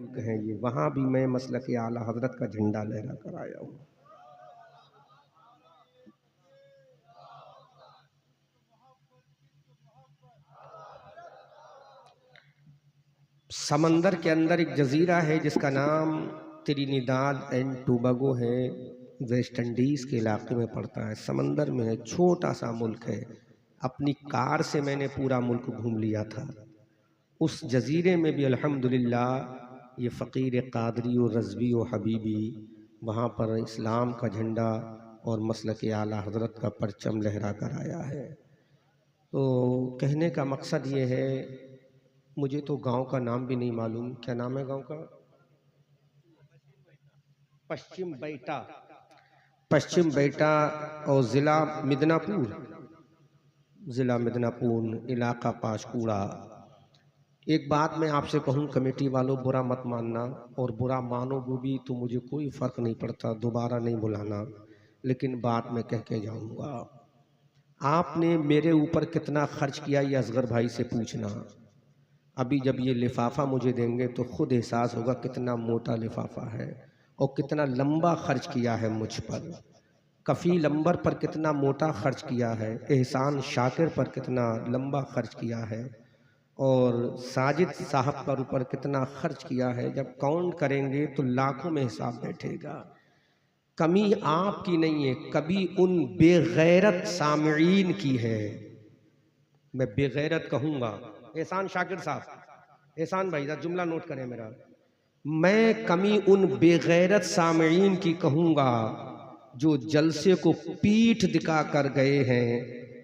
मुल्क हैं ये, वहाँ भी मैं मसलक आला हज़रत का झंडा लहरा कर आया हूँ। समंदर के अंदर एक जजीरा है जिसका नाम त्रिनिदाद एंड टोबैगो है, वेस्ट इंडीज़ के इलाके में पड़ता है, समंदर में है, छोटा सा मुल्क है। अपनी कार से मैंने पूरा मुल्क घूम लिया था। उस जजीरे में भी अल्हम्दुलिल्लाह ये फ़कीर क़ादरी और रज़वी और हबीबी वहाँ पर इस्लाम का झंडा और मसलक आला हज़रत का परचम लहरा कर आया है। तो कहने का मकसद ये है, मुझे तो गांव का नाम भी नहीं मालूम, क्या नाम है गांव का? पश्चिम बैटा, पश्चिम बैटा और ज़िला मिदनापुर, ज़िला मिदनापुर, इलाका पाशकुड़ा। एक बात मैं आपसे कहूँ कमेटी वालों, बुरा मत मानना, और बुरा मानोगे भी तो मुझे कोई फ़र्क नहीं पड़ता, दोबारा नहीं बुलाना, लेकिन बात मैं कह के जाऊँगा। आपने मेरे ऊपर कितना खर्च किया ये असगर भाई से पूछना। अभी जब ये लिफाफा मुझे देंगे तो खुद एहसास होगा कितना मोटा लिफाफा है और कितना लंबा खर्च किया है मुझ पर। कफ़ील अंबर पर कितना मोटा खर्च किया है, एहसान शाकिर पर कितना लंबा खर्च किया है, और साजिद साहब पर ऊपर कितना खर्च किया है। जब काउंट करेंगे तो लाखों में हिसाब बैठेगा। कमी आपकी नहीं है, कभी उन बेगैरत सामईन की है। मैं बेगैरत कहूँगा, एहसान शाकिर साहब, एहसान भाई साहब जुमला नोट करें मेरा, मैं कमी उन बेगैरत सामईन की कहूँगा जो जलसे को पीठ दिखा कर गए हैं।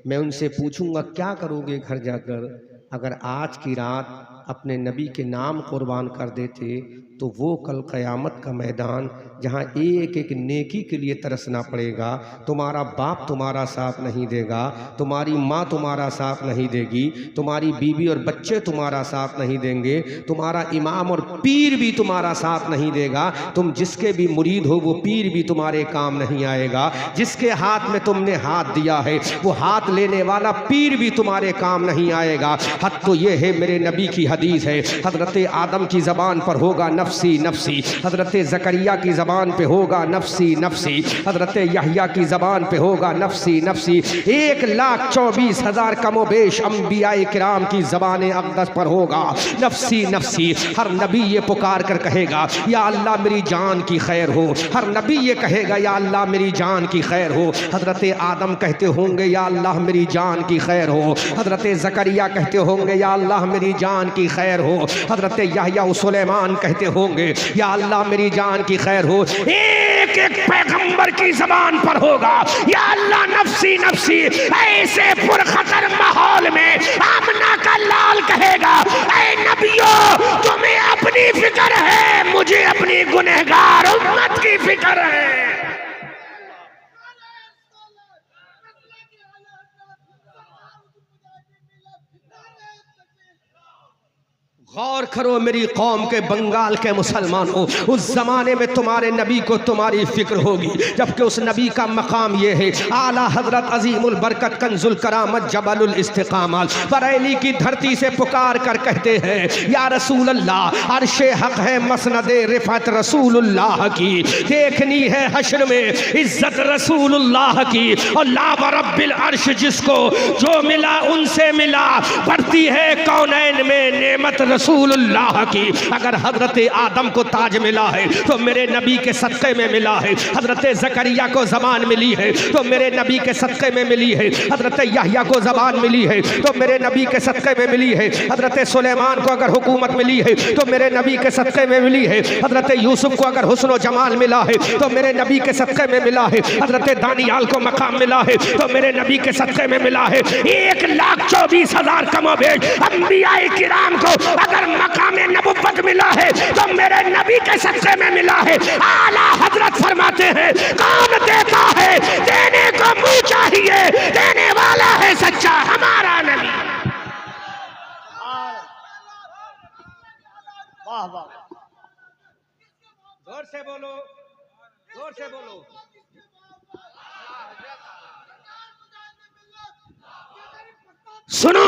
मैं उनसे पूछूंगा क्या करोगे घर जाकर, अगर आज की रात अपने नबी के नाम कुर्बान कर देते तो वो कल क़यामत का मैदान जहाँ एक एक नेकी के लिए तरसना पड़ेगा। तुम्हारा बाप तुम्हारा साथ नहीं देगा, तुम्हारी माँ तुम्हारा साथ नहीं देगी, तुम्हारी बीवी और बच्चे तुम्हारा साथ नहीं देंगे, तुम्हारा इमाम और पीर भी तुम्हारा साथ नहीं देगा। तुम जिसके भी मुरीद हो वो पीर भी तुम्हारे काम नहीं आएगा। जिसके हाथ में तुमने हाथ दिया है वो हाथ लेने वाला पीर भी तुम्हारे काम नहीं आएगा। हद तो ये है, मेरे नबी की हदीस है, हजरत आदम की ज़बान पर होगा नफसी नफसी, हजरत ज़करिया की ज़बान पे होगा नफसी नफसी, हजरत यहया की ज़बान पे होगा नफसी नफसी। 1,24,000 कमोबेश अंबियाए किराम की ज़बान अक़दस पर होगा नफसी नफसी। हर नबी ये पुकार कर कहेगा या अल्लाह मेरी जान की खैर हो, हर नबी ये कहेगा या अल्लाह मेरी जान की खैर हो। हजरत आदम कहते होंगे या अल्लाह मेरी जान की खैर हो, हजरत ज़करिया कहते होंगे या अल्लाह मेरी जान की खैर हो, हजरत यहया और सुलेमान कहते होंगे या अल्लाह मेरी जान की खैर हो। एक एक पैगंबर की ज़बान पर होगा या अल्लाह नफसी नफसी। ऐसे पुरखतर माहौल में आमना का लाल कहेगा ऐ नबियों तुम्हें अपनी फिक्र है, मुझे अपनी गुनहगार उम्मत की फिक्र है। गौर करो मेरी कौम के बंगाल के मुसलमानों, उस जमाने में तुम्हारे नबी को तुम्हारी फिक्र होगी, जबकि उस नबी का मकाम ये है। आला हजरत अजीमुल बरकत कंजुल करामत जबलुल इस्तिकामत बरेली की धरती से पुकार कर कहते हैं या रसूल अल्लाह, अर्शे हक है मसनदे रिफत रसूलुल्लाह की, देखनी है हश्र में इज्जत रसूलुल्लाह की, और ला रब्बिल अर्श जिसको जो मिला उनसे मिला, बढ़ती है कौनैन में नेमत रसूलुल्लाह की। अगर हजरत आदम को ताज मिला है तो मेरे नबी के सदक़े में मिला है, हजरत ज़करिया को ज़बान मिली है तो मेरे नबी के सदक़े में मिली है, हजरत यहया को ज़बान मिली है तो मेरे नबी के सदक़े में मिली है, हजरत सुलेमान को अगर हुकूमत मिली है तो मेरे नबी के सदक़े में मिली है, हजरत यूसुफ को अगर हुस्न व जमाल मिला है तो मेरे नबी के सदक़े में मिला है, हजरत दानियाल को मकाम मिला है तो मेरे नबी के सदक़े में मिला है। 1,24,000 कमोबेश अंबियाए किराम को अगर मकामे नबुव्वत मिला है तो मेरे नबी के सदक़े में मिला है। आला हजरत फरमाते हैं कौन देता है, देने को मुंह चाहिए, देने वाला है सच्चा हमारा नबी। वाह वाह, जोर से बोलो, जोर से बोलो। सुनो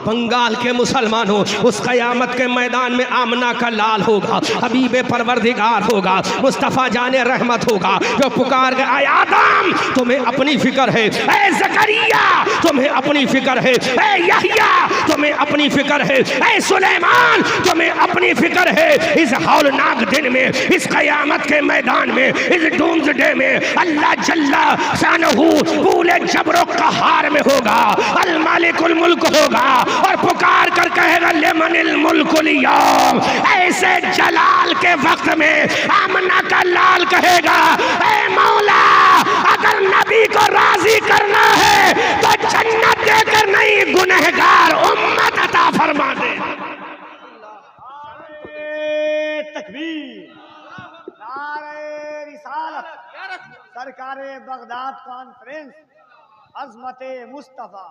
बंगाल के मुसलमानों, उस क़यामत के मैदान में आमना का लाल होगा, हबीबे परवरदिगार होगा, मुस्तफ़ा जाने रहमत होगा, जो पुकार गए आए आदम तुम्हें अपनी फिक्र है, ए ज़करिया तुम्हें अपनी फिक्र है, ए यहया तुम्हें अपनी फिक्र है, ए सुलेमान तुम्हें अपनी फिक्र है। इस हौलनाक दिन में, इस क़यामत के मैदान में, इस डूम्सडे में अल्लाह जल्ला शानहू पूरे जबरो क़हार में होगा, अल मालिकुल मुल्क होगा और पुकार कर कहेगा लिमनिल मुल्कुल यौम। ऐसे जलाल के वक्त में आमना का लाल कहेगा ऐ मौला अगर नबी को राजी करना है तो जन्नत देकर नहीं गुनहगार उम्मत अता फरमा दे। तकबीर, नारे रिसालत, सरकारे बगदाद कॉन्फ्रेंस, अज़मते मुस्तफ़ा।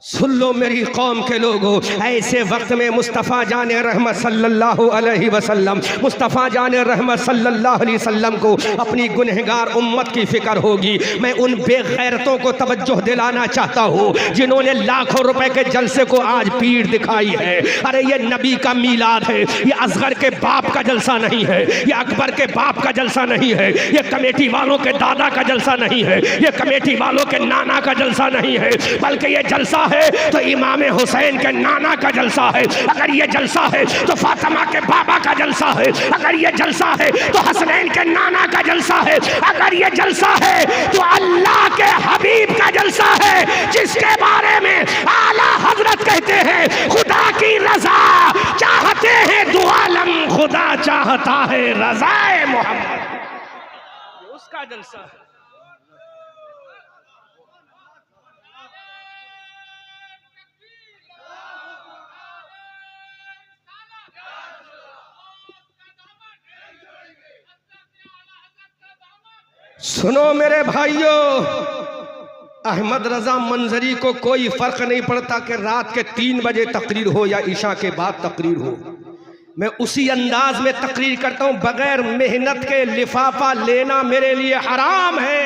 सुन लो मेरी कौम के लोगों, ऐसे वक्त में मुस्तफ़ा जाने रहमत सल्लल्लाहु अलैहि वसल्लम, मुस्तफ़ा जाने रहमत सल्लल्लाहु अलैहि वसल्लम को अपनी गुनहगार उम्मत की फ़िक्र होगी। मैं उन बेगैरतों को तवज्जो दिलाना चाहता हूँ जिन्होंने लाखों रुपए के जलसे को आज पीठ दिखाई है। अरे ये नबी का मीलाद है, ये असगर के बाप का जलसा नहीं है, ये अकबर के बाप का जलसा नहीं है, ये कमेटी वालों के दादा का जलसा नहीं है, ये कमेटी वालों के नाना का जलसा नहीं है, बल्कि ये जलसा है तो इमाम हुसैन के नाना का जलसा है। अगर ये जलसा है तो फातिमा के बाबा का जलसा है। अगर ये जलसा है तो हसनैन के नाना का जलसा है। अगर ये जलसा है तो अल्लाह के हबीब का जलसा है, जिसके बारे में आला हजरत कहते हैं खुदा की रजा चाहते हैं दो आलम, खुदा चाहता है रज़ाए मोहम्मद, उसका जलसा है। सुनो मेरे भाइयों, अहमद रजा मंजरी को कोई फर्क नहीं पड़ता कि रात के 3 बजे तकरीर हो या इशा के बाद तकरीर हो, मैं उसी अंदाज में तकरीर करता हूं। बगैर मेहनत के लिफाफा लेना मेरे लिए हराम है,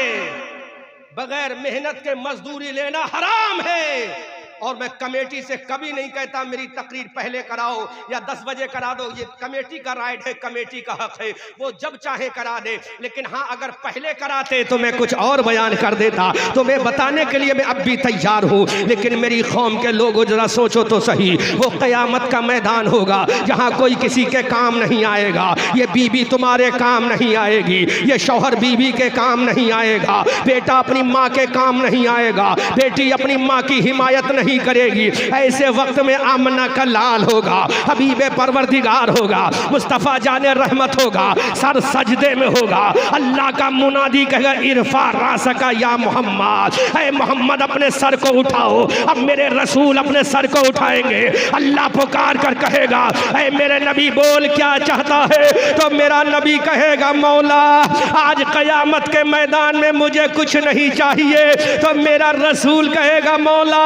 बगैर मेहनत के मजदूरी लेना हराम है। और मैं कमेटी से कभी नहीं कहता मेरी तकरीर पहले कराओ या 10 बजे करा दो, ये कमेटी का राइट है, कमेटी का हक है, वो जब चाहे करा दे। लेकिन हाँ अगर पहले कराते तो मैं कुछ और बयान कर देता, तो मैं बताने के लिए मैं अब भी तैयार हूँ। लेकिन मेरी कौम के लोगों जरा सोचो तो सही, वो क़यामत का मैदान होगा जहाँ कोई किसी के काम नहीं आएगा। ये बीबी तुम्हारे काम नहीं आएगी, ये शौहर बीबी के काम नहीं आएगा, बेटा अपनी माँ के काम नहीं आएगा, बेटी अपनी माँ की हिमायत नहीं करेगी। ऐसे वक्त में आमना का लाल होगा, हबीबे परवरदिगार होगा, मुस्तफ़ा जाने रहमत होगा, सर सजदे में होगा। अल्लाह का मुनादी कहेगा इरफा रासका या मोहम्मद, ऐ मोहम्मद अपने सर को उठाओ। अब मेरे रसूल अपने सर को उठाएंगे, अल्लाह पुकार कर कहेगा ऐ मेरे नबी बोल क्या चाहता है, तो मेरा नबी कहेगा मौला आज क़यामत के मैदान में मुझे कुछ नहीं चाहिए। तो मेरा रसूल कहेगा मौला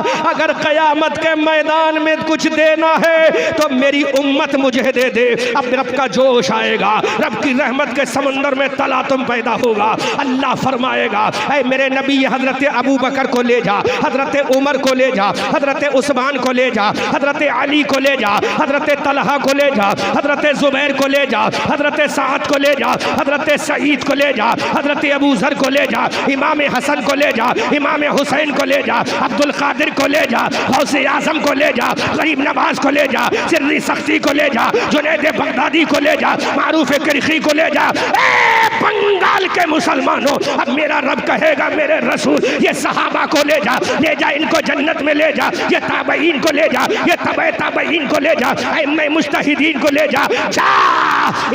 अगर क़यामत के मैदान में कुछ देना है तो मेरी उम्मत मुझे दे दे। अब रब का जोश आएगा, रब की रहमत के समंदर में तलातुम पैदा होगा। अल्लाह फरमाएगा ऐ मेरे नबी हजरत अबू बकर को ले जा, हजरत उमर को ले जा, हजरत उस्मान को ले जा, हजरत अली को ले जा, हजरत तलहा को ले जा, हजरत जुबैर को ले जा, हजरत साद को ले जा, हजरत सईद को ले जा, हजरत अबू जर को ले जा, इमाम हसन को ले जा, इमाम हुसैन को ले जा, अब्दुल कादिर को ले जा, गौसे आजम को ले जा, गरीब नवाज को ले जा, सिर्री सख्ती को ले जा, जुनैद बगदादी को ले जा, मारूफ करखी को ले जा। बंगाल के मुसलमानों अब मेरा रब कहेगा मेरे रसूल ये सहाबा को ले जा, ले जा इनको जन्नत में ले जा, ये ताबईन को ले जा, ये तबे ताबईन को ले जा, मैं मुज्तहिदीन को ले जा, जा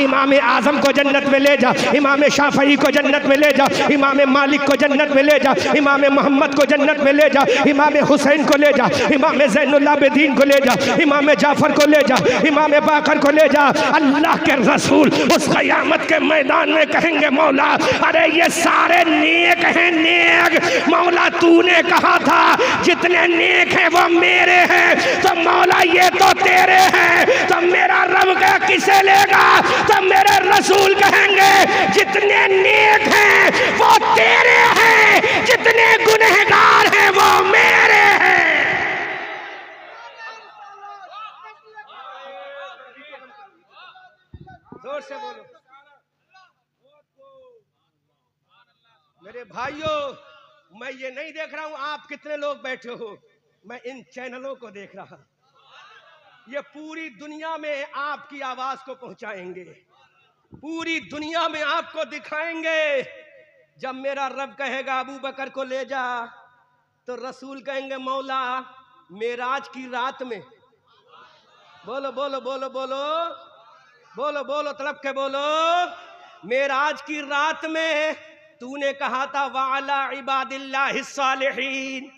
इमाम आजम को जन्नत में ले जा, इमाम शाफई को जन्नत में ले जा, इमाम मालिक को जन्नत में ले जा, इमाम मोहम्मद को जन्नत में ले जा, इमाम हुसैन को ले जा, इमाम ज़ैनुल आबिदीन को ले जा, इमाम जाफर को ले जा, इमाम बाकर को ले जा। अल्लाह के रसूल उस क़यामत के मैदान में कहेंगे मौला अरे ये सारे नेक हैं, नेक मौला तूने कहा था जितने नेक हैं वो मेरे हैं, तो मौला ये तो तेरे हैं। तो मेरा रब का किसे लेगा, तो मेरे रसूल कहेंगे जितने नेक हैं वो तेरे हैं, जितने गुनहगार हैं वो मेरे हैं। जोर से बोलो। मेरे भाइयों, मैं ये नहीं देख रहा हूं आप कितने लोग बैठे हो, मैं इन चैनलों को देख रहा हूं। ये पूरी दुनिया में आपकी आवाज को पहुंचाएंगे, पूरी दुनिया में आपको दिखाएंगे। जब मेरा रब कहेगा अबू बकर को ले जा, तो रसूल कहेंगे मौला मेराज की रात में, बोलो बोलो बोलो बोलो बोलो बोलो तड़प के बोलो, मेराज की रात में तूने कहा था वाला इबादिल्लाहिस सालिहीन,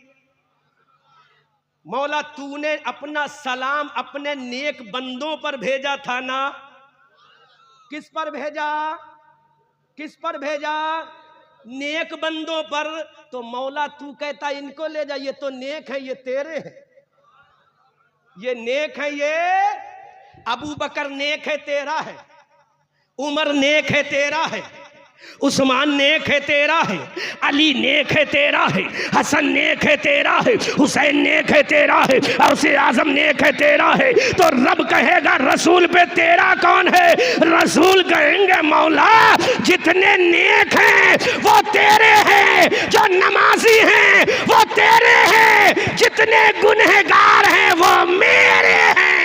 मौला तूने अपना सलाम अपने नेक बंदों पर भेजा था ना। किस पर भेजा? किस पर भेजा? नेक बंदों पर। तो मौला तू कहता इनको ले जा, ये तो नेक है, ये तेरे हैं, ये नेक है, ये अबू बकर नेक है तेरा है, उमर नेक है तेरा है, उस्मान नेक है तेरा है, अली नेक है तेरा है, हसन नेक है तेरा है, हुसैन नेक है तेरा है, गौसे आजम नेक है तेरा है। तो रब कहेगा रसूल पे तेरा कौन है? रसूल कहेंगे मौला जितने नेक हैं वो तेरे हैं, जो नमाजी हैं वो तेरे हैं, जितने गुनहगार हैं वो मेरे हैं।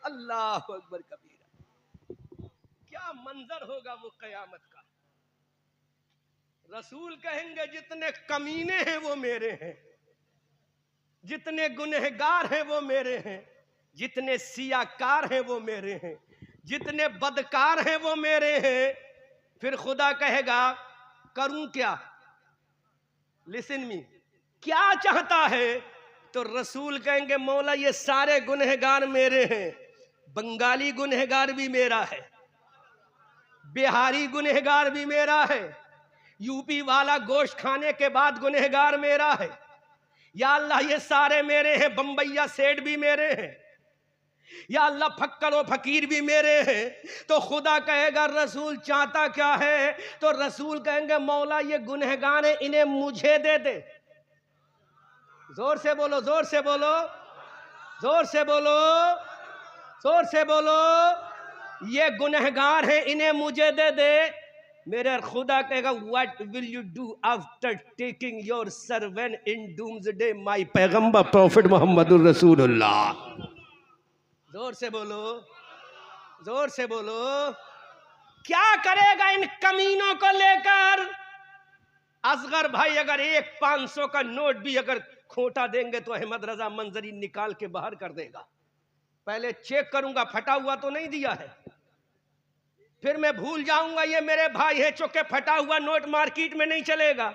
अल्लाह अकबर कबीरा। क्या मंजर होगा वो कयामत का। रसूल कहेंगे जितने कमीने हैं वो मेरे हैं, जितने गुनहगार हैं वो मेरे हैं, जितने सियाकार हैं वो मेरे हैं, जितने बदकार हैं वो मेरे हैं। फिर खुदा कहेगा करूं क्या? लिसन मी, क्या चाहता है? तो रसूल कहेंगे मौला ये सारे गुनहगार मेरे हैं, बंगाली गुनहगार भी मेरा है, बिहारी गुनहगार भी मेरा है, यूपी वाला गोश्त खाने के बाद गुनहगार मेरा है। या अल्लाह ये सारे मेरे हैं, बम्बैया सेठ भी मेरे हैं, या अल्लाह फक्कर और फकीर भी मेरे हैं। तो खुदा कहेगा रसूल चाहता क्या है? तो रसूल कहेंगे मौला ये गुनहगार हैं, इन्हें मुझे दे दे। जोर से बोलो, जोर से बोलो, जोर से बोलो, जोर से बोलो, ये गुनहगार हैं, इन्हें मुझे दे दे। मेरे खुदा कहेगा what will you do after taking your servant in doomsday my पैगंबर प्रॉफिट मोहम्मदुर रसूलुल्लाह। जोर से बोलो, जोर से बोलो। क्या करेगा इन कमीनों को लेकर? असगर भाई अगर एक 500 का नोट भी अगर खोटा देंगे तो अहमद रजा मंजरी निकाल के बाहर कर देगा। पहले चेक करूंगा फटा हुआ तो नहीं दिया है, फिर मैं भूल जाऊंगा ये मेरे भाई है, चुके फटा हुआ नोट मार्केट में नहीं चलेगा,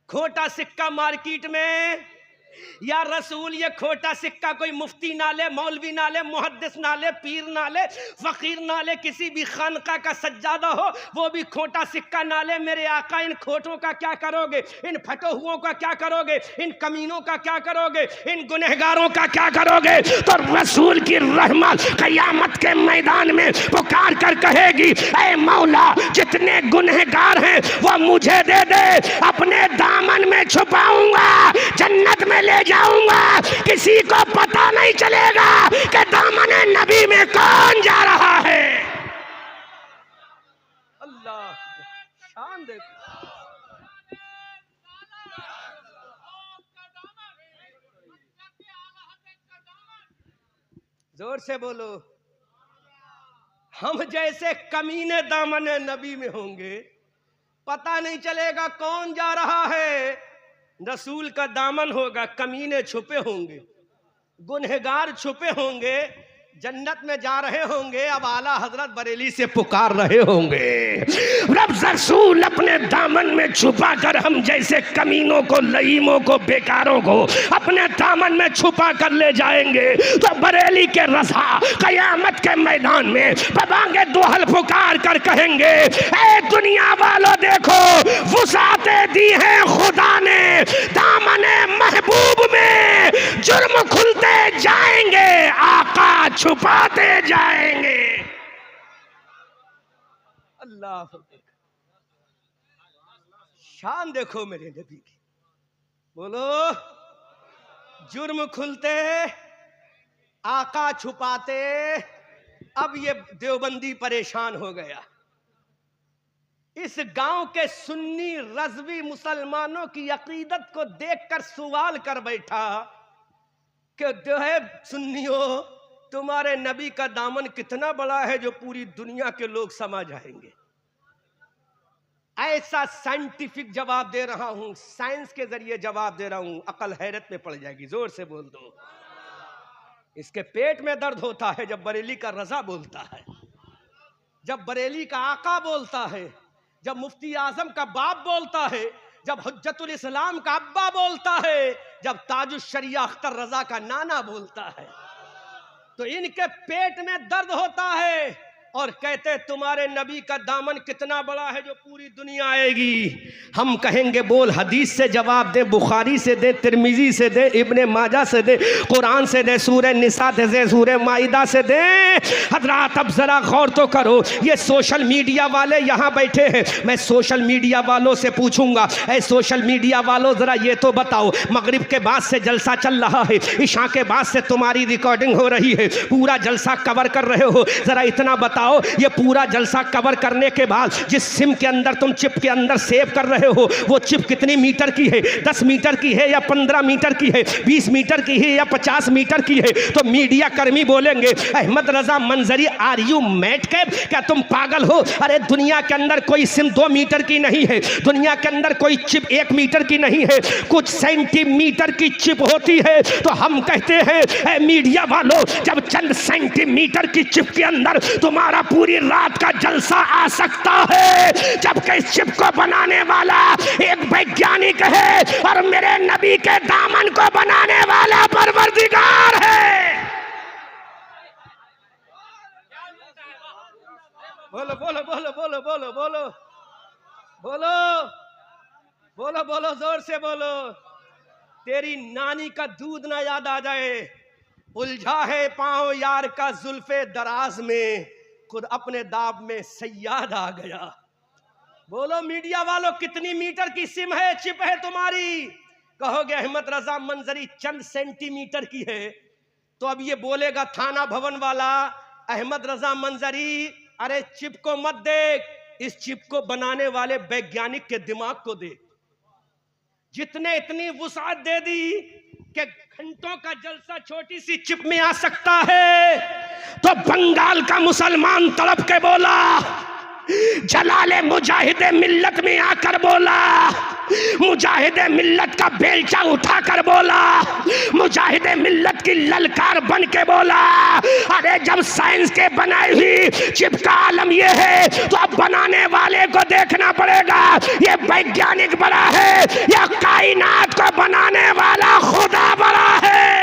खोटा सिक्का मार्केट में। या रसूल ये खोटा सिक्का कोई मुफ्ती ना ले, मौलवी ना ले, मुहद्दिस ना ले, पीर ना ले, फकीर ना ले, किसी भी खानका का सज्जादा हो वो भी खोटा सिक्का ना ले। मेरे आका इन खोटों का क्या करोगे? इन फटे हुओं का क्या करोगे? इन कमीनों का क्या करोगे? इन गुनहगारों का क्या करोगे? तो रसूल की रहमत क़यामत के मैदान में पुकार कर कहेगी ऐ मौला जितने गुनहगार हैं वो मुझे दे दे, अपने दामन में छुपाऊंगा, जन्नत में ले जाऊंगा, किसी को पता नहीं चलेगा कि दामने नबी में कौन जा रहा है। अल्लाह शान देखो। जोर से बोलो। हम जैसे कमीने दामने नबी में होंगे, पता नहीं चलेगा कौन जा रहा है। रसूल का दामन होगा, कमीने छुपे होंगे, गुनहगार छुपे होंगे, जन्नत में जा रहे होंगे। अब आला हजरत बरेली से पुकार रहे होंगे रब रसूल अपने दामन में छुपा कर हम जैसे कमीनों को, लईमों को, बेकारों को अपने दामन में छुपा कर ले जाएंगे। तो बरेली के रज़ा क़यामत के मैदान में बबांगे दोहल पुकार कर कहेंगे ऐ दुनिया वालों देखो वुसाते दी है खुदा ने, दामने महबूब में जुर्म खुलते जाएंगे, आका छुपाते जाएंगे। अल्लाह शान देखो मेरे नबी की। बोलो जुर्म खुलते, आका छुपाते अब ये देवबंदी परेशान हो गया। इस गांव के सुन्नी रज़वी मुसलमानों की अकीदत को देखकर सवाल कर बैठा कि जो है सुन्नियों, तुम्हारे नबी का दामन कितना बड़ा है जो पूरी दुनिया के लोग समा जाएंगे। ऐसा साइंटिफिक जवाब दे रहा हूं, साइंस के जरिए जवाब दे रहा हूं, अकल हैरत में पड़ जाएगी। जोर से बोल दो। इसके पेट में दर्द होता है जब बरेली का रजा बोलता है, जब बरेली का आका बोलता है, जब मुफ्ती आजम का बाप बोलता है, जब हुज्जतुल इस्लाम का अब्बा बोलता है, जब ताजुश शरिया अख्तर रजा का नाना बोलता है, तो इनके पेट में दर्द होता है और कहते तुम्हारे नबी का दामन कितना बड़ा है जो पूरी दुनिया आएगी। हम कहेंगे बोल हदीस से जवाब दे, बुखारी से दे, तिरमिजी से दे, इब्ने माजा से दे, कुरान से दे, सूरह निसा से दे, सूरह माइदा से दे। हजरात अब जरा गौर तो करो, ये सोशल मीडिया वाले यहाँ बैठे हैं। मैं सोशल मीडिया वालों से पूछूंगा, ऐ सोशल मीडिया वालों जरा ये तो बताओ, मगरिब के बाद से जलसा चल रहा है, इशा के बाद से तुम्हारी रिकॉर्डिंग हो रही है, पूरा जलसा कवर कर रहे हो, जरा इतना बताओ ये पूरा जलसा कवर करने के बाद जिस सिम के अंदर तुम चिप के अंदर सेव कर रहे हो वो चिप कितनी मीटर की है? 10 मीटर की है या 15 मीटर की है? 20 मीटर की है या 50 मीटर की है? तो मीडिया कर्मी बोलेंगे अहमद रजा मंजरी आर यू मैट कैप, क्या तुम पागल हो? अरे दुनिया के अंदर कोई सिम 2 मीटर की नहीं है, दुनिया के अंदर कोई चिप 1 मीटर की नहीं है, कुछ सेंटीमीटर की चिप होती है। तो हम कहते हैं मीडिया वालों, जब चंद सेंटीमीटर की चिप के अंदर तुम्हारा पूरी रात का जलसा आ सकता है, जबकि इस चिप को बनाने वाला एक वैज्ञानिक है और मेरे नबी के दामन को बनाने वाला परवरदिगार है। बोलो बोलो बोलो बोलो बोलो बोलो बोलो बोलो बोलो, जोर से बोलो। तेरी नानी का दूध ना याद आ जाए, उलझा है पांव यार का जुल्फे दराज में, खुद अपने दाब में सयाद आ गया। बोलो मीडिया वालों, कितनी मीटर की सिम है, चिप है तुम्हारी? कहोगे अहमद रजा मंजरी चंद सेंटीमीटर की है, तो अब ये बोलेगा थाना भवन वाला अहमद रजा मंजरी अरे चिप को मत देख, इस चिप को बनाने वाले वैज्ञानिक के दिमाग को देख, जितने इतनी वुसात दे दी कि घंटों का जलसा छोटी सी चिप में आ सकता है। तो बंगाल का मुसलमान तड़प के बोला, जलाले मुजाहिदे मिल्लत में आकर बोला, मुजाहिदे मिल्लत का बेलचा उठाकर बोला, मुजाहिदे मिल्लत की ललकार बन के बोला, अरे जब साइंस के बनाई हुई चिप का आलम ये है तो अब बनाने वाले को देखना पड़ेगा, ये वैज्ञानिक बड़ा है या कायनात को बनाने वाला खुदा बड़ा है।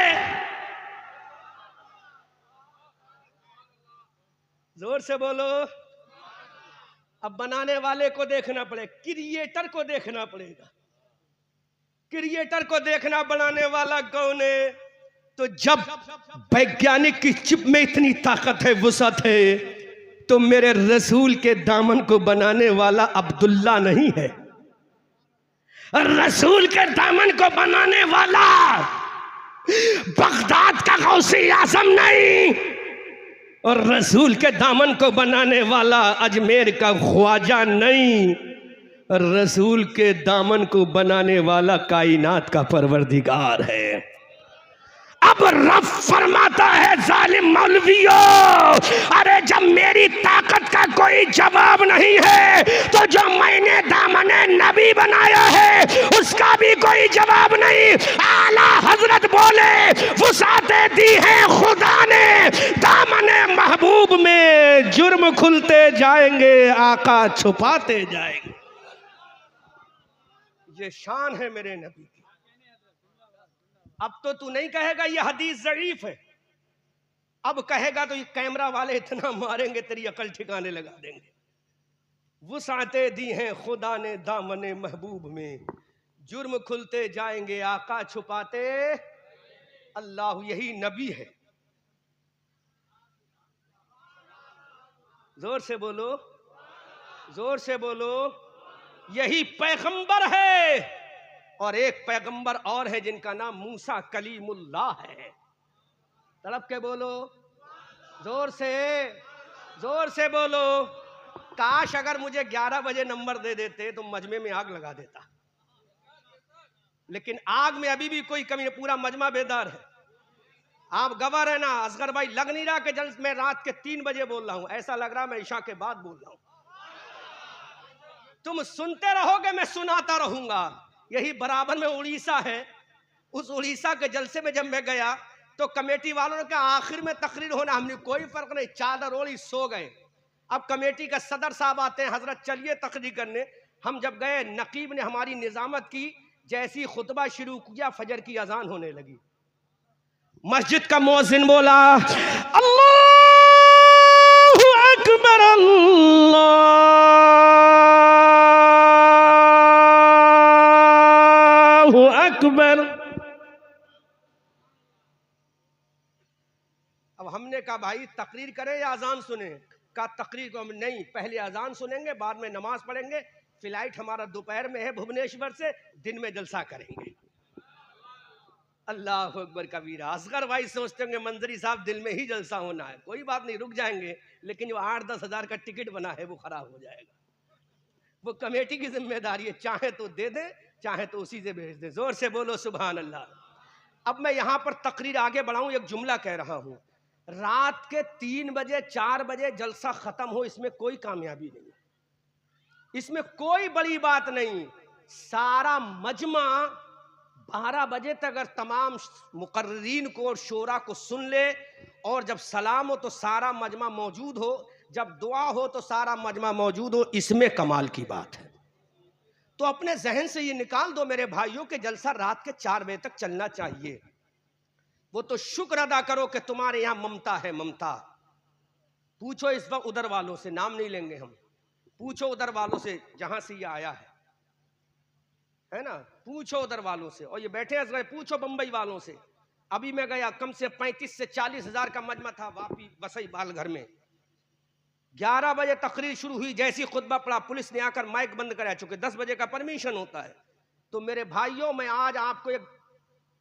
जोर से बोलो। अब बनाने वाले को देखना पड़ेगा, क्रिएटर को देखना पड़ेगा, क्रिएटर को देखना, बनाने वाला कौन है? तो जब वैज्ञानिक की चिप में इतनी ताकत है, वुसअत है, तो मेरे रसूल के दामन को बनाने वाला अब्दुल्ला नहीं है, रसूल के दामन को बनाने वाला बगदाद का गौसे आजम नहीं, और रसूल के दामन को बनाने वाला अजमेर का ख्वाजा नहीं, रसूल के दामन को बनाने वाला कायनात का परवरदिगार है। अब रब फरमाता है जालिम मौलवियों, अरे जब मेरी ताकत का कोई जवाब नहीं है तो जो मैंने दामने नबी बनाया है उसका भी कोई जवाब नहीं। आला हजरत बोले वुसाते दी है खुदा ने, दामने महबूब में जुर्म खुलते जाएंगे, आका छुपाते जाएंगे। ये शान है मेरे नबी की। अब तो तू नहीं कहेगा ये हदीस ज़ईफ है, अब कहेगा तो ये कैमरा वाले इतना मारेंगे तेरी अकल ठिकाने लगा देंगे। वुसाते दी हैं खुदा ने दामने महबूब में, जुर्म खुलते जाएंगे, आका छुपाते, अल्लाह यही नबी है। जोर से बोलो, जोर से बोलो, यही पैगंबर है। और एक पैगंबर और है जिनका नाम मूसा कलीमुल्लाह है। तड़प के बोलो, जोर से बोलो। काश अगर मुझे 11 बजे नंबर दे देते तो मजमे में आग लगा देता, लेकिन आग में अभी भी कोई कमी नहीं, पूरा मजमा बेदार है। आप गवाह रहना। असगर भाई, लग नहीं रहा कि जल्द मैं रात के 3 बजे बोल रहा हूं, ऐसा लग रहा मैं ईशा के बाद बोल रहा हूं। तुम सुनते रहोगे, मैं सुनाता रहूंगा। यही बराबर में उड़ीसा है। उस उड़ीसा के जलसे में जब मैं गया तो कमेटी वालों ने कहा आखिर में तकरीर होना, हमने कोई फर्क नहीं, चादर ओढ़ी सो गए। अब कमेटी का सदर साहब आते हैं, हजरत चलिए तकरीर करने। हम जब गए, नकीब ने हमारी निजामत की, जैसी खुतबा शुरू किया फजर की अजान होने लगी। मस्जिद का मुअज्जिन बोला अल्लाहु अकबर अल्लाहु अकबर। अब हमने कहा भाई तकरीर करें या अजान सुने? कहा तकरीर को हम नहीं, पहले अजान सुनेंगे, बाद में नमाज पढ़ेंगे। फ्लाइट हमारा दोपहर में है भुवनेश्वर से, दिन में जलसा करेंगे। अल्लाह अकबर कबीरा। असगर भाई सोचते होंगे मंजरी साहब दिल में ही जलसा होना है, कोई बात नहीं, रुक जाएंगे, लेकिन जो 8-10 हजार का टिकट बना है वो खराब हो जाएगा। वो कमेटी की जिम्मेदारी है, चाहे तो दे दे, चाहे तो उसी से भेज दे। जोर से बोलो सुभान अल्लाह। अब मैं यहां पर तकरीर आगे बढ़ाऊं, एक जुमला कह रहा हूं। रात के 3 बजे 4 बजे जलसा खत्म हो, इसमें कोई कामयाबी नहीं, इसमें कोई बड़ी बात नहीं। सारा मजमा 12 बजे तक अगर तमाम मुकर्रीन को और शोरा को सुन ले, और जब सलाम हो तो सारा मजमा मौजूद हो, जब दुआ हो तो सारा मजमा मौजूद हो, इसमें कमाल की बात है। तो अपने जहन से ये निकाल दो मेरे भाइयों के जलसा रात के 4 बजे तक चलना चाहिए। वो तो शुक्र अदा करो कि तुम्हारे यहां ममता है, ममता। पूछो इस वक्त उधर वालों से, नाम नहीं लेंगे हम, पूछो उधर वालों से जहां से ये आया है ना, पूछो उधर वालों से। और ये बैठे हैं, पूछो बंबई वालों से। अभी मैं गया, कम से 35 से 40 हजार का मजमा था वापी वसई बाल घर में। 11 बजे तकरीर शुरू हुई, जैसी खुतबा पड़ा पुलिस ने आकर माइक बंद करा, चुके 10 बजे का परमिशन होता है। तो मेरे भाइयों, मैं आज आपको एक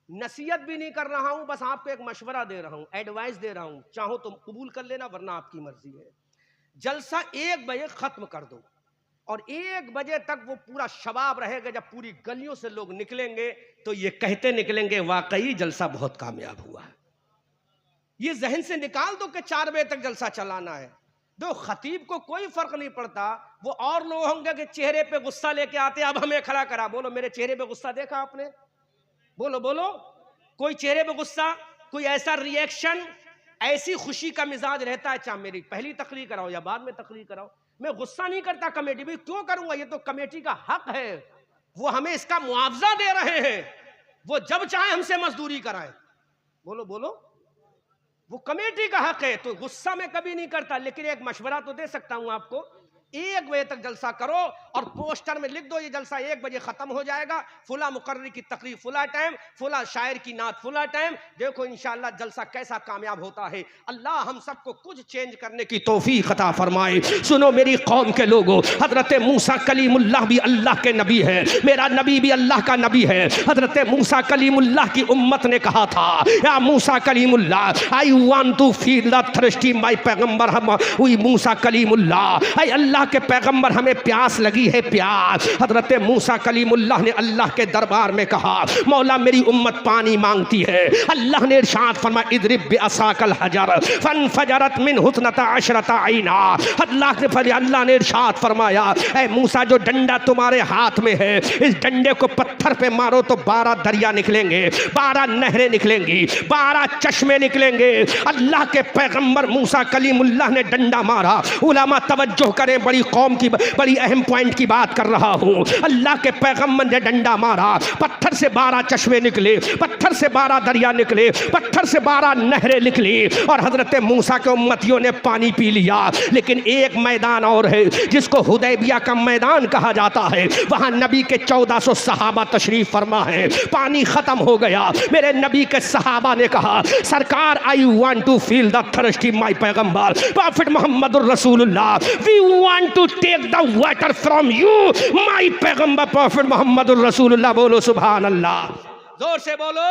नसीहत भी नहीं कर रहा हूं, बस आपको एक मशवरा दे रहा हूं, एडवाइस दे रहा हूं। चाहो तो कबूल कर लेना, वरना आपकी मर्जी है। जलसा 1 बजे खत्म कर दो, और 1 बजे तक वो पूरा शबाब रहेगा। जब पूरी गलियों से लोग निकलेंगे तो ये कहते निकलेंगे वाकई जलसा बहुत कामयाब हुआ है। ये जहन से निकाल दो कि 4 बजे तक जलसा चलाना है। दो खतीब को कोई फर्क नहीं पड़ता, वो और लोग होंगे कि चेहरे पे गुस्सा लेके आते, अब हमें खड़ा करा। बोलो मेरे चेहरे पे गुस्सा देखा आपने? बोलो बोलो, कोई चेहरे पे गुस्सा, कोई ऐसा रिएक्शन, ऐसी खुशी का मिजाज रहता है। चाहे मेरी पहली तकरीर कराओ या बाद में तकरीर कराओ, मैं गुस्सा नहीं करता कमेटी भी, क्यों करूंगा? ये तो कमेटी का हक है, वो हमें इसका मुआवजा दे रहे हैं, वो जब चाहे हमसे मजदूरी कराएं। बोलो बोलो, वो कमेटी का हक है, तो गुस्सा मैं कभी नहीं करता। लेकिन एक मशवरा तो दे सकता हूं आपको, 1 बजे तक जलसा करो, और पोस्टर में लिख दो ये जलसा 1 बजे खत्म हो जाएगा, फुला मुकर्री की तकरीर फुला टाइम, फुला शायर की नात फुला टाइम। देखो इंशाअल्लाह जलसा कैसा कामयाब होता है। अल्लाह हम सबको कुछ चेंज करने की तौफीक अता फरमाए। सुनो मेरी कौम के लोगों, हजरत मूसा कलीमुल्लाह भी अल्लाह के नबी है, मेरा नबी भी अल्लाह का नबी है। हजरत मूसा कलीमुल्लाह की उम्मत ने कहा था, या Musa Kalimullah, I want to feel the thirsty my पैगंबर, हम हुई मूसा कलीमुल्लाह, आई अल्लाह के पैगंबर हमें प्यास लगी है, प्यास। हजरत मूसा कलीमुल्लाह ने अल्लाह के दरबार में कहा, मौला मेरी उम्मत पानी मांगती है। अल्लाह ने इरशाद फरमाया, इद्रिब बिअसाकल हजर फनफजरत मिन हुस्नता अशरता आइना। अल्लाह ने इरशाद फरमाया, ऐ मूसा जो डंडा तुम्हारे हाथ में है, इस डंडे को पत्थर पे मारो तो 12 दरिया निकलेंगे, 12 नहरें निकलेंगी, 12 चश्मे निकलेंगे। अल्लाह के पैगंबर मूसा कलीमुल्लाह ने डंडा मारा। उलमा तवज्जो करें, बड़ी कौम की बड़ी अहम पॉइंट की बात कर रहा हूँ। अल्लाह के पैगंबर ने डंडा मारा, पत्थर से 12 चश्मे निकले, पत्थर से 12 दरिया निकले, पत्थर से 12 नहरें निकली, और हजरत मूसा के उम्मतियों ने पानी पी लिया। लेकिन एक मैदान और है जिसको हुदैबिया का मैदान कहा जाता है, वहां नबी के 1400 सहाबा तशरीफ फरमा है। पानी खत्म हो गया, मेरे नबी के सहाबा ने कहा, सरकार I want to feel the thirsty my पैगंबर प्रॉफिट मुहम्मदुर रसूलुल्लाह, we want to take the water from you my पैगंबर प्रॉफिट मुहम्मदुर रसूलुल्लाह। बोलो सुभान अल्लाह, जोर से बोलो।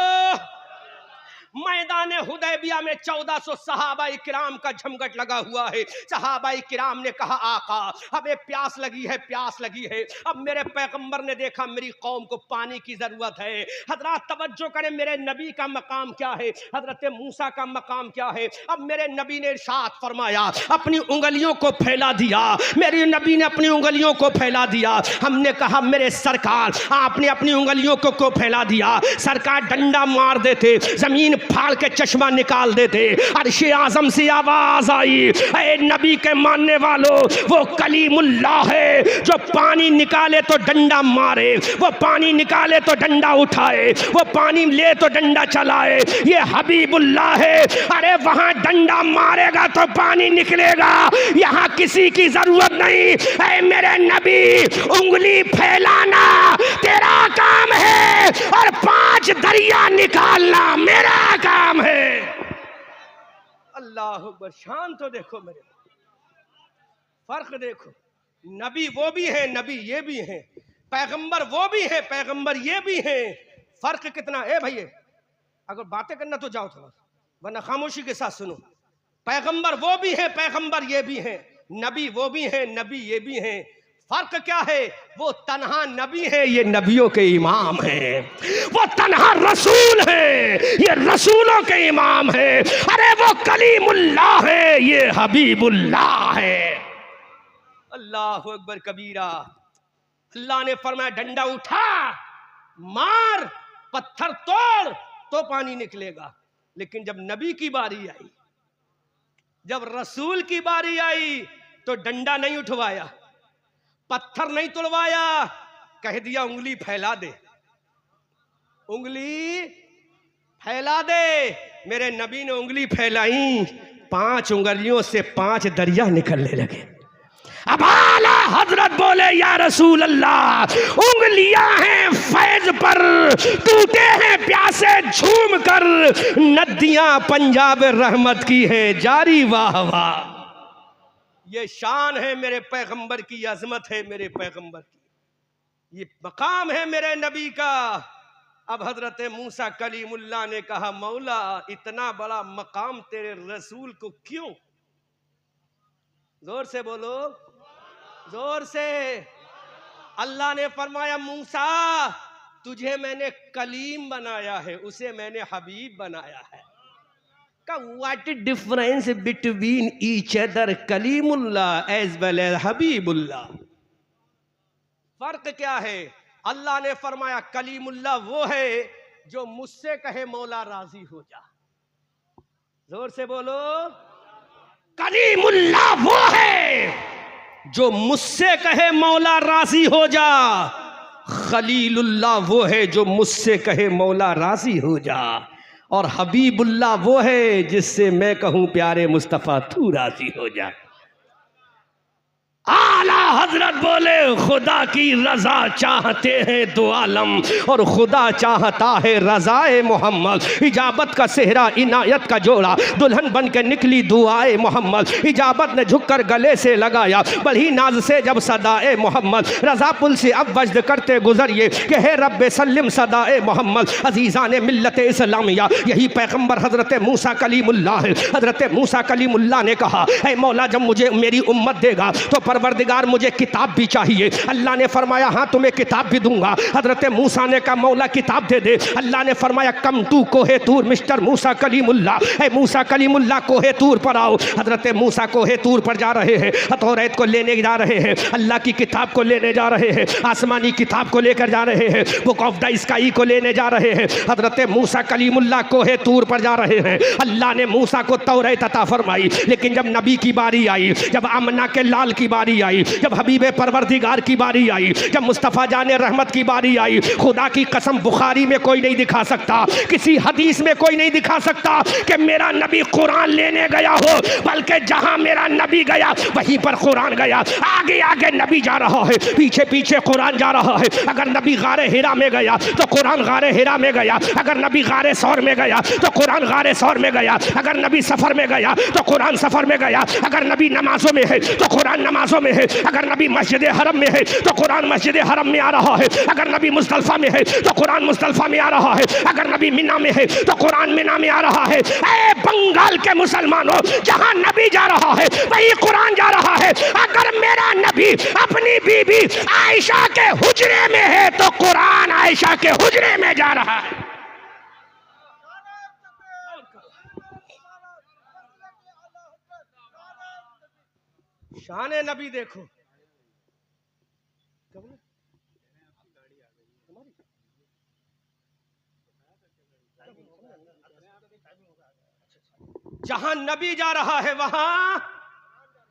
मैदान हुदैबिया में 1400 सहाबाए किराम का झमघट लगा हुआ है। सहाबाए किराम ने कहा आका हमें प्यास लगी है, प्यास लगी है। अब मेरे पैगंबर ने देखा मेरी कौम को पानी की जरूरत है। हजरत तवज्जो करें, मेरे नबी का मकाम क्या है, हजरत मूसा का मकाम क्या है। अब मेरे नबी ने इरशाद फरमाया, अपनी उंगलियों को फैला दिया। मेरे नबी ने अपनी उंगलियों को फैला दिया। हमने कहा मेरे सरकार आपने अपनी उंगलियों को फैला दिया। सरकार डंडा मार देते, जमीन फाड़ के चश्मा निकाल देते। अर्शे आजम से आवाज आई, ऐ नबी के मानने वालों, वो कलीमुल्लाह है जो पानी निकाले तो डंडा मारे, वो पानी निकाले तो डंडा उठाए, वो पानी ले तो डंडा चलाए। ये हबीबुल्लाह है। अरे वहां डंडा मारेगा तो पानी निकलेगा, यहां किसी की जरूरत नहीं। ऐ मेरे नबी उंगली फैलाना तेरा काम है और 5 दरिया निकालना मेरा काम है। अल्लाह अकबर। शान तो देखो मेरे, फर्क देखो। नबी वो भी है, नबी ये भी है। पैगंबर वो भी है, पैगंबर ये भी है। फर्क कितना है भैया। अगर बातें करना तो जाओ थोड़ा, वरना खामोशी के साथ सुनो। पैगंबर वो भी है, पैगंबर ये भी है। नबी वो भी है, नबी ये भी है। फर्क क्या है, वो तन्हा नबी है, ये नबियों के इमाम है। वो तन्हा रसूल है, ये रसूलों के इमाम है। अरे वो कलीमुल्लाह है, ये हबीबुल्लाह है। अल्लाह अकबर कबीरा। अल्लाह ने फरमाया डंडा उठा, मार, पत्थर तोड़ तो पानी निकलेगा। लेकिन जब नबी की बारी आई, जब रसूल की बारी आई, तो डंडा नहीं उठवाया, पत्थर नहीं तोड़वाया, कह दिया उंगली फैला दे, उंगली फैला दे। मेरे नबी ने उंगली फैलाई, 5 उंगलियों से 5 दरिया निकलने लगे। अब आला हजरत बोले या रसूल अल्लाह, उंगलियां हैं फैज पर, टूटे हैं प्यासे झूम कर, नदियां पंजाब रहमत की है जारी। वाह वाह। ये शान है मेरे पैगंबर की, अजमत है मेरे पैगंबर की, ये मकाम है मेरे नबी का। अब हजरत मूसा कलीमुल्लाह ने कहा मौला इतना बड़ा मकाम तेरे रसूल को क्यों? जोर से बोलो, जोर से। अल्लाह ने फरमाया मूसा तुझे मैंने कलीम बनाया है, उसे मैंने हबीब बनाया है। What is difference between each other Kalimullah as well as Habibullah? फर्क क्या है? अल्लाह ने फरमाया कलीमुल्लाह वो है जो मुझसे कहे मौला राजी हो जा। जोर से बोलो। कलीमुल्लाह वो है जो मुझसे कहे मौला राजी हो जा। खलीलुल्लाह वो है जो मुझसे कहे मौला राजी हो जा। और हबीबुल्लाह वो है जिससे मैं कहूं प्यारे मुस्तफ़ा तू राजी हो जा। आला हजरत बोले खुदा की रजा चाहते हैं दो आलम, और खुदा चाहता है रजाए मोहम्मद। इजाबत का सेहरा इनायत का जोड़ा, दुल्हन बन के निकली दुआए मोहम्मद। इजाबत ने झुककर गले से लगाया बड़ी नाज से जब सदाए मोहम्मद। रजा पुल से अब वज्द करते गुजरिए कि हे रब्बे सल्लिम सदाए मोहम्मद। अजीज़ा ने मिल्लत इस्लामिया, यही पैगम्बर हजरत मूसा कलीमुल्लाह है। हजरत मूसा कलीमुल्लाह ने कहा ऐ मौला जब मुझे मेरी उम्मत देगा तो परवरदिगार मुझे किताब भी चाहिए। अल्लाह ने फरमाया हाँ तुम्हें किताब भी दूंगा। हजरत मूसा ने कहा मौला किताब दे दे। अल्लाह ने फरमाया कम तू कोहे तूर मिस्टर मूसा कलीमुल्लाह। ऐ मूसा कलीमुल्लाह कोहे तूर पर आओ। हजरत मूसा कोहे तूर पर जा रहे हैं, तौरात को लेने जा रहे हैं, अल्लाह की किताब को लेने जा रहे हैं, आसमानी किताब को लेकर जा रहे हैं, बुक ऑफ द स्काई को लेने जा रहे हैं। हजरत मूसा कलीमुल्लाह कोहे तूर पर जा रहे हैं। अल्लाह ने मूसा को तौरात अता फरमाई। लेकिन जब नबी की बारी आई, जब आमना के लाल की बारी आई, जब हबीबे परवरदिगार की बारी आई, जब मुस्तफ़ा जाने रहमत की बारी आई, खुदा की कसम बुखारी में कोई नहीं दिखा सकता, किसी हदीस में कोई नहीं दिखा सकता कि मेरा नबी कुरान लेने गया हो, बल्कि जहां मेरा नबी गया वहीं पर कुरान गया। आगे आगे नबी जा रहा है, पीछे पीछे कुरान जा रहा है। अगर नबी गारे हिरा में गया तो कुरान गारे हिरा में गया। अगर नबी गारे सौर में गया तो कुरान गारे सौर में गया। अगर नबी सफर में गया तो कुरान सफर में गया। अगर नबी नमाजों में है तो कुरान नमाजों नमाजों में है, अगर नबी मस्जिद हरम में है तो कुरान मस्जिद हरम में आ रहा है, अगर नबी मुस्तल्फा में है तो कुरान मुस्तल्फा में आ रहा है, अगर नबी मिना में है तो कुरान मिना में आ रहा है। ए बंगाल के मुसलमानों, जहां नबी जा रहा है वही कुरान जा रहा है। अगर मेरा नबी अपनी बीबी आयशा के हुजरे में है तो कुरान आयशा के हुजरे में जा रहा है। शान नबी देखो। जहां नबी जा रहा है वहां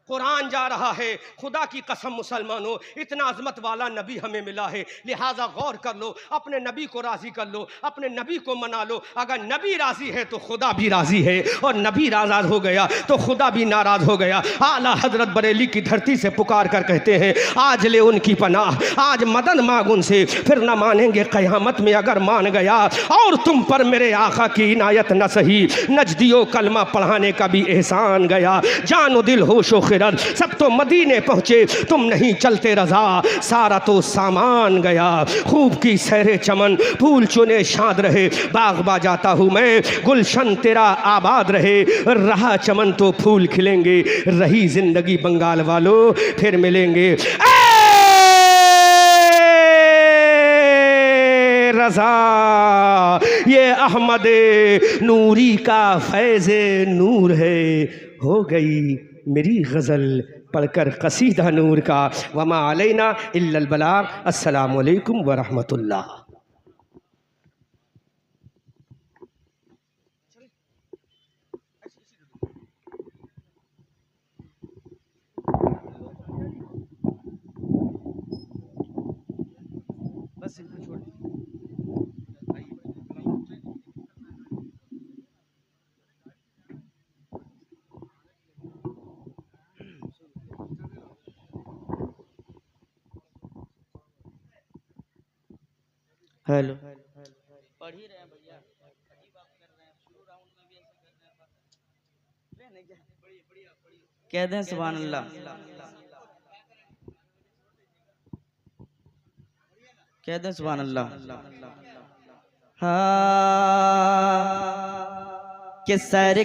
कुरान जा रहा है। खुदा की कसम मुसलमानों, इतना अजमत वाला नबी हमें मिला है, लिहाजा गौर कर लो, अपने नबी को राजी कर लो, अपने नबी को मना लो। अगर नबी राजी है तो खुदा भी राजी है, और नबी नाराज हो गया तो खुदा भी नाराज हो गया। आला हजरत बरेली की धरती से पुकार कर कहते हैं, आज ले उनकी पनाह, आज मदद मांग उनसे, फिर न मानेंगे क़यामत में अगर मान गया। और तुम पर मेरे आका की इनायत न सही, नजदियो कलमा पढ़ाने का भी एहसान गया। जानो दिल होशो सब तो मदीने पहुंचे, तुम नहीं चलते रजा, सारा तो सामान गया। खूब की सहरे चमन, फूल चुने शाद रहे, बाग बाजाता हूँ मैं, गुलशन तेरा आबाद रहे। रहा चमन तो फूल खिलेंगे, रही जिंदगी बंगाल वालों फिर मिलेंगे। रजा ये अहमद नूरी का फैज़ नूर है, हो गई मेरी गज़ल पढ़कर कसीदा नूर का। वमा अलैना इल्लल बलाग। अस्सलामु अलैकुम व रहमतुल्लाह। हेलो, पढ़ ही रहे हैं भैया, अजीब बात कर रहे हैं, शुरू राउंड में भी ऐसे कर रहे हैं। कह दें सुभान अल्लाह, कह दें सुभान अल्लाह। हाँ कि सर